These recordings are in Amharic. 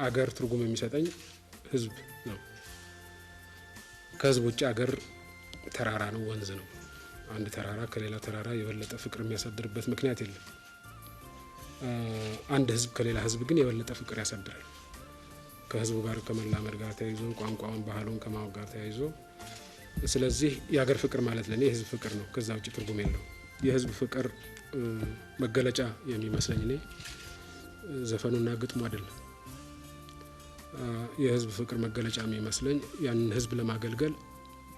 አገር ትርጉም የሚሰጠኝ ህዝብ ነው። ከህዝብ ውጭ አገር ተራራ ነው፣ ወንዝ ነው። አንድ ተራራ ከሌላ ተራራ የበለጠ ፍቅር የሚያሳድርበት ምክንያት የለም። አንድ ህዝብ ከሌላ ህዝብ ግን የበለጠ ፍቅር ያሳድራል። ከህዝቡ ጋር ከመላመድ ጋር ተያይዞ ቋንቋውን ባህሉን ከማወቅ ጋር ተያይዞ ስለዚህ የሀገር ፍቅር ማለት ለኔ የህዝብ ፍቅር ነው። ከዛ ውጭ ትርጉም የለው። የህዝብ ፍቅር መገለጫ የሚመስለኝ እኔ ዘፈኑና ግጥሙ አይደለም። የህዝብ ፍቅር መገለጫ የሚመስለኝ ያን ህዝብ ለማገልገል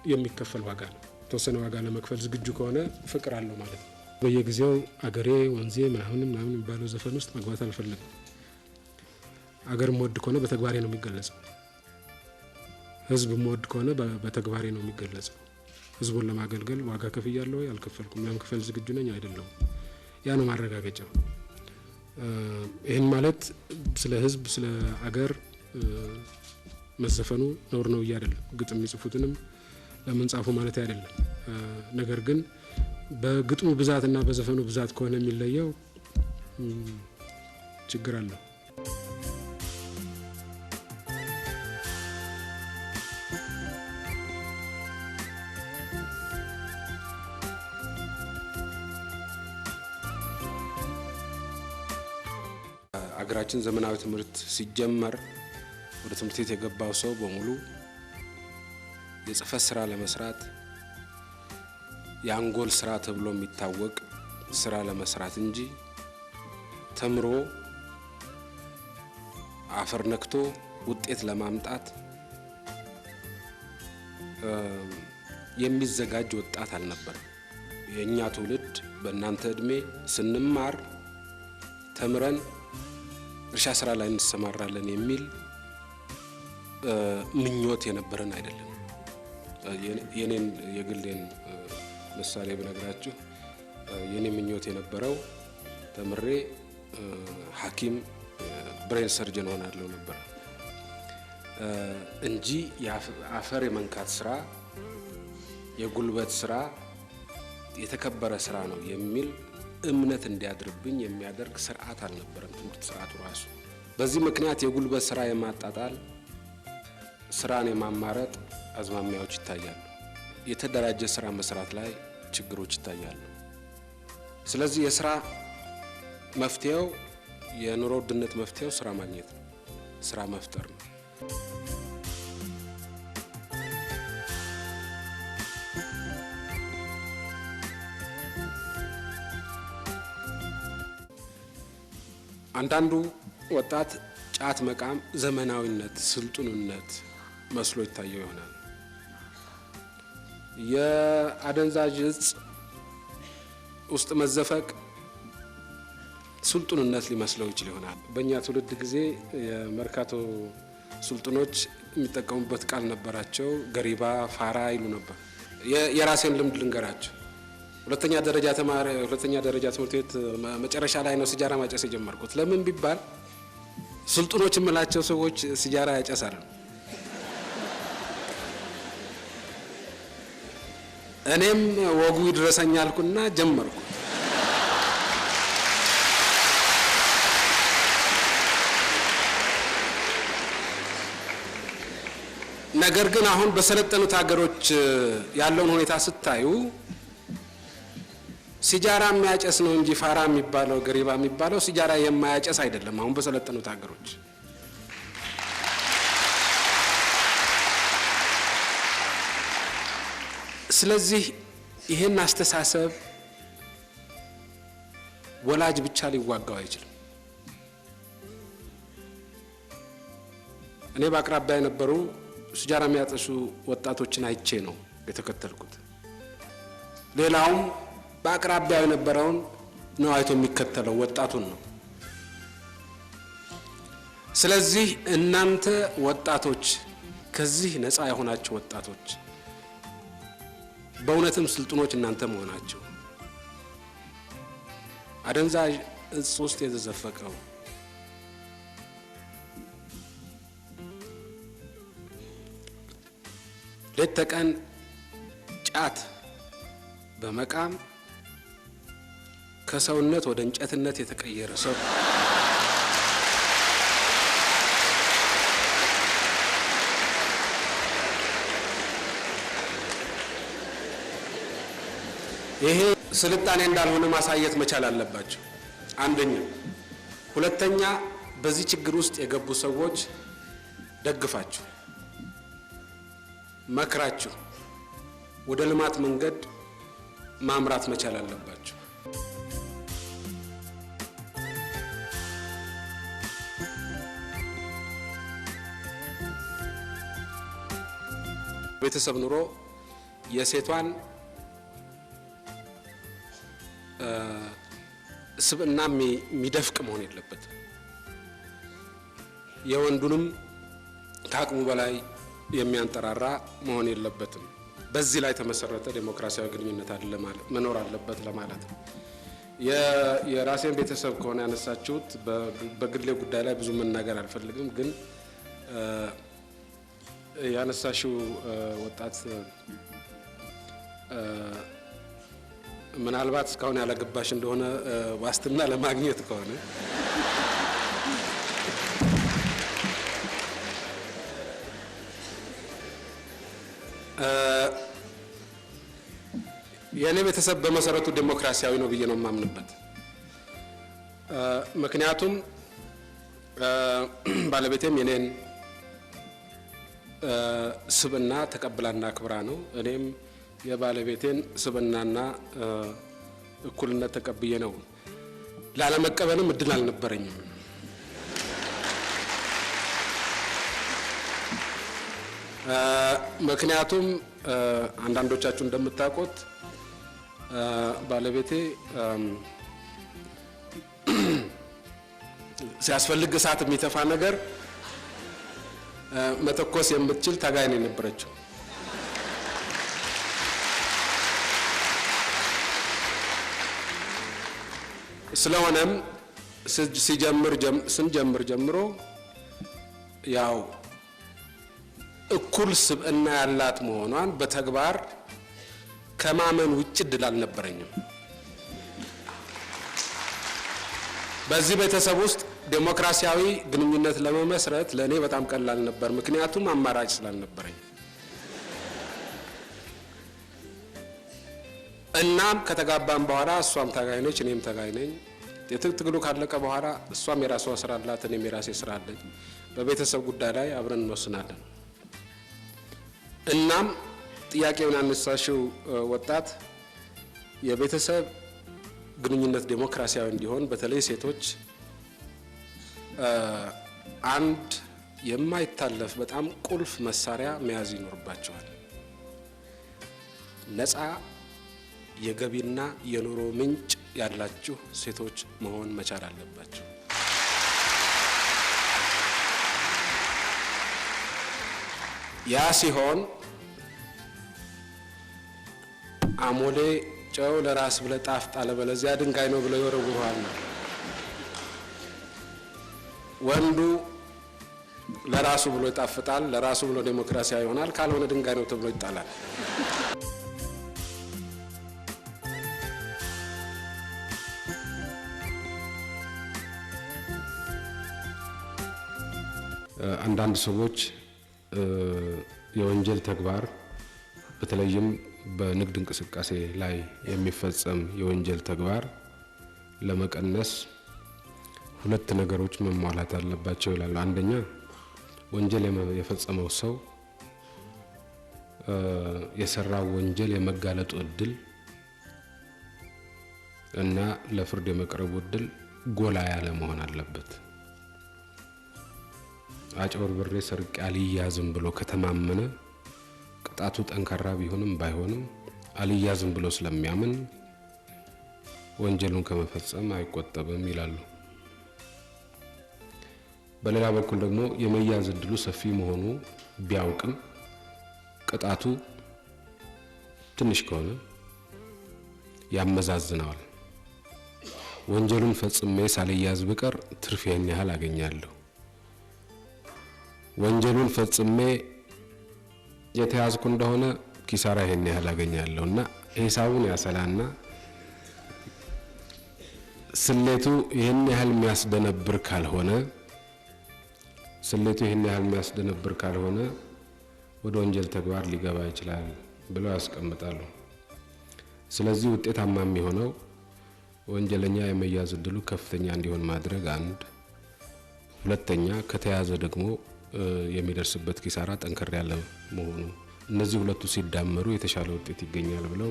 የሚከፈል ዋጋ ነው። ተወሰነ ዋጋ ለመክፈል ዝግጁ ከሆነ ፍቅር አለው ማለት ነው። በየጊዜው አገሬ ወንዜ ምናምን የሚባለው ዘፈን ውስጥ መግባት አልፈልግም። አገር ሞድ ከሆነ በተግባሬ ነው የሚገለጸው። ህዝብ ሞድ ከሆነ በተግባሬ ነው የሚገለጸው። ህዝቡን ለማገልገል ዋጋ ከፍያለሁ ወይ አልከፈልኩም፣ ለመክፈል ዝግጁ ነኝ አይደለም። ያ ነው ማረጋገጫው። ይሄን ማለት ስለ ህዝብ ስለ አገር መዘፈኑ ነውር ነው አይደለም። ግጥም የሚጽፉትንም ለምን ጻፉ ማለት አይደለም። ነገር ግን በግጥሙ ብዛትና በዘፈኑ ብዛት ከሆነ የሚለየው ችግር አለው። አገራችን ዘመናዊ ትምህርት ሲጀመር ወደ ትምህርት ቤት የገባው ሰው በሙሉ የጽፈት ስራ ለመስራት የአንጎል ስራ ተብሎ የሚታወቅ ስራ ለመስራት እንጂ ተምሮ አፈር ነክቶ ውጤት ለማምጣት የሚዘጋጅ ወጣት አልነበረም። የኛ ትውልድ በእናንተ እድሜ ስንማር ተምረን እርሻ ስራ ላይ እንሰማራለን የሚል ምኞት የነበረን አይደለም። የኔን የግሌን ምሳሌ ብነግራችሁ የኔ ምኞት የነበረው ተምሬ ሐኪም ብሬን ሰርጀን ሆናለሁ ነበር እንጂ የአፈር የመንካት ስራ የጉልበት ስራ የተከበረ ስራ ነው የሚል እምነት እንዲያድርብኝ የሚያደርግ ስርዓት አልነበረም ትምህርት ስርዓቱ ራሱ። በዚህ ምክንያት የጉልበት ስራ የማጣጣል ስራን የማማረጥ አዝማሚያዎች ይታያሉ። የተደራጀ ስራ መስራት ላይ ችግሮች ይታያሉ። ስለዚህ የስራ መፍትሄው የኑሮ ውድነት መፍትሄው ስራ ማግኘት ነው፣ ስራ መፍጠር ነው። አንዳንዱ ወጣት ጫት መቃም ዘመናዊነት ስልጡንነት መስሎ ይታየው ይሆናል። የአደንዛዥ እጽ ውስጥ መዘፈቅ ስልጡንነት ሊመስለው ይችል ይሆናል። በእኛ ትውልድ ጊዜ የመርካቶ ስልጡኖች የሚጠቀሙበት ቃል ነበራቸው። ገሪባ ፋራ ይሉ ነበር። የራሴን ልምድ ልንገራቸው። ሁለተኛ ደረጃ ትምህርት ቤት መጨረሻ ላይ ነው ሲጃራ ማጨስ የጀመርኩት። ለምን ቢባል ስልጡኖች የምላቸው ሰዎች ሲጃራ ያጨሳሉ። እኔም ወጉ ይድረሰኝ አልኩና ጀመርኩ። ነገር ግን አሁን በሰለጠኑት ሀገሮች ያለውን ሁኔታ ስታዩ ሲጃራ የሚያጨስ ነው እንጂ ፋራ የሚባለው ገሪባ የሚባለው ሲጃራ የማያጨስ አይደለም አሁን በሰለጠኑት ሀገሮች። ስለዚህ ይሄን አስተሳሰብ ወላጅ ብቻ ሊዋጋው አይችልም። እኔ በአቅራቢያ የነበሩ ሲጃራ የሚያጨሱ ወጣቶችን አይቼ ነው የተከተልኩት። ሌላውም በአቅራቢያ የነበረውን ነው አይቶ የሚከተለው ወጣቱን ነው። ስለዚህ እናንተ ወጣቶች ከዚህ ነፃ የሆናችሁ ወጣቶች በእውነትም ስልጡኖች እናንተ መሆናችሁ አደንዛዥ እጽ ውስጥ የተዘፈቀው ሌት ተቀን ጫት በመቃም ከሰውነት ወደ እንጨትነት የተቀየረ ሰው ይሄ ስልጣኔ እንዳልሆነ ማሳየት መቻል አለባቸው። አንደኛ። ሁለተኛ በዚህ ችግር ውስጥ የገቡ ሰዎች ደግፋችሁ መክራችሁ ወደ ልማት መንገድ ማምራት መቻል አለባቸው። ቤተሰብ ኑሮ የሴቷን ስብዕና የሚደፍቅ መሆን የለበትም። የወንዱንም ከአቅሙ በላይ የሚያንጠራራ መሆን የለበትም። በዚህ ላይ ተመሰረተ ዴሞክራሲያዊ ግንኙነት መኖር አለበት ለማለት ነው። የራሴን ቤተሰብ ከሆነ ያነሳችሁት በግሌ ጉዳይ ላይ ብዙ መናገር አልፈልግም። ግን ያነሳሽው ወጣት ምናልባት እስካሁን ያላገባሽ እንደሆነ ዋስትና ለማግኘት ከሆነ የኔ ቤተሰብ በመሰረቱ ዴሞክራሲያዊ ነው ብዬ ነው የማምንበት። ምክንያቱም ባለቤቴም የኔን ስብዕና ተቀብላና አክብራ ነው፣ እኔም የባለቤቴን ስብዕናና እኩልነት ተቀብዬ ነው። ላለመቀበልም እድል አልነበረኝም። ምክንያቱም አንዳንዶቻችሁ እንደምታውቁት ባለቤቴ ሲያስፈልግ እሳት የሚተፋ ነገር መተኮስ የምትችል ታጋይ ነው የነበረችው። ስለሆነም ስንጀምር ጀምሮ ያው እኩል ስብዕና ያላት መሆኗን በተግባር ከማመን ውጭ እድል አልነበረኝም። በዚህ ቤተሰብ ውስጥ ዴሞክራሲያዊ ግንኙነት ለመመስረት ለኔ በጣም ቀላል ነበር፣ ምክንያቱም አማራጭ ስላልነበረኝ። እናም ከተጋባን በኋላ እሷም ታጋይ ነች፣ እኔም ታጋይ ነኝ። የትግሉ ካለቀ በኋላ እሷም የራሷ ስራ አላት፣ እኔም የራሴ ስራ አለኝ። በቤተሰብ ጉዳይ ላይ አብረን እንወስናለን። እናም ጥያቄውን ያነሳሽው ወጣት የቤተሰብ ግንኙነት ዴሞክራሲያዊ እንዲሆን በተለይ ሴቶች አንድ የማይታለፍ በጣም ቁልፍ መሳሪያ መያዝ ይኖርባቸዋል። ነፃ የገቢና የኑሮ ምንጭ ያላችሁ ሴቶች መሆን መቻል አለባቸው። ያ ሲሆን አሞሌ ጨው ለራስ ብለ ጣፍጥ አለበለዚያ ድንጋይ ነው ብለው ይወረውሩሃል። ወንዱ ለራሱ ብሎ ይጣፍጣል፣ ለራሱ ብሎ ዴሞክራሲያዊ ይሆናል፣ ካልሆነ ድንጋይ ነው ተብሎ ይጣላል። አንዳንድ ሰዎች የወንጀል ተግባር በተለይም በንግድ እንቅስቃሴ ላይ የሚፈጸም የወንጀል ተግባር ለመቀነስ ሁለት ነገሮች መሟላት አለባቸው ይላሉ። አንደኛ ወንጀል የፈጸመው ሰው የሰራው ወንጀል የመጋለጡ እድል እና ለፍርድ የመቅረቡ እድል ጎላ ያለ መሆን አለበት። አጭበርብሬ ሰርቄ አልያዝም ብሎ ከተማመነ ቅጣቱ ጠንካራ ቢሆንም ባይሆንም አልያዝም ብሎ ስለሚያምን ወንጀሉን ከመፈጸም አይቆጠብም ይላሉ። በሌላ በኩል ደግሞ የመያዝ እድሉ ሰፊ መሆኑ ቢያውቅም ቅጣቱ ትንሽ ከሆነ ያመዛዝነዋል። ወንጀሉን ፈጽሜ ሳልያዝ ብቀር ትርፍ ይህን ያህል አገኛለሁ፣ ወንጀሉን ፈጽሜ የተያዝኩ እንደሆነ ኪሳራ ይሄን ያህል አገኛለሁና ሂሳቡን ያሰላና ስሌቱ ይሄን ያህል የሚያስደነብር ካልሆነ ወደ ወንጀል ተግባር ሊገባ ይችላል ብለው ያስቀምጣሉ። ስለዚህ ውጤታማ የሚሆነው ወንጀለኛ የመያዝ እድሉ ከፍተኛ እንዲሆን ማድረግ አንድ፣ ሁለተኛ ከተያዘ ደግሞ የሚደርስበት ኪሳራ ጠንከር ያለ መሆኑ እነዚህ ሁለቱ ሲዳመሩ የተሻለ ውጤት ይገኛል ብለው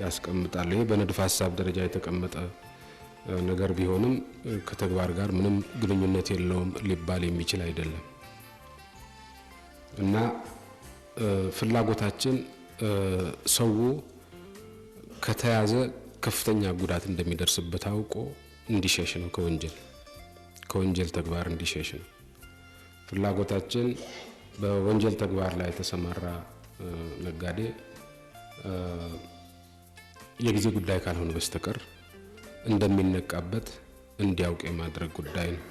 ያስቀምጣሉ። ይሄ በንድፈ ሐሳብ ደረጃ የተቀመጠ ነገር ቢሆንም ከተግባር ጋር ምንም ግንኙነት የለውም ሊባል የሚችል አይደለም እና ፍላጎታችን ሰው ከተያዘ ከፍተኛ ጉዳት እንደሚደርስበት አውቆ እንዲሸሽ ነው፣ ከወንጀል ተግባር እንዲሸሽ ነው ፍላጎታችን። በወንጀል ተግባር ላይ የተሰማራ ነጋዴ የጊዜ ጉዳይ ካልሆነ በስተቀር እንደሚነቃበት እንዲያውቅ የማድረግ ጉዳይ ነው።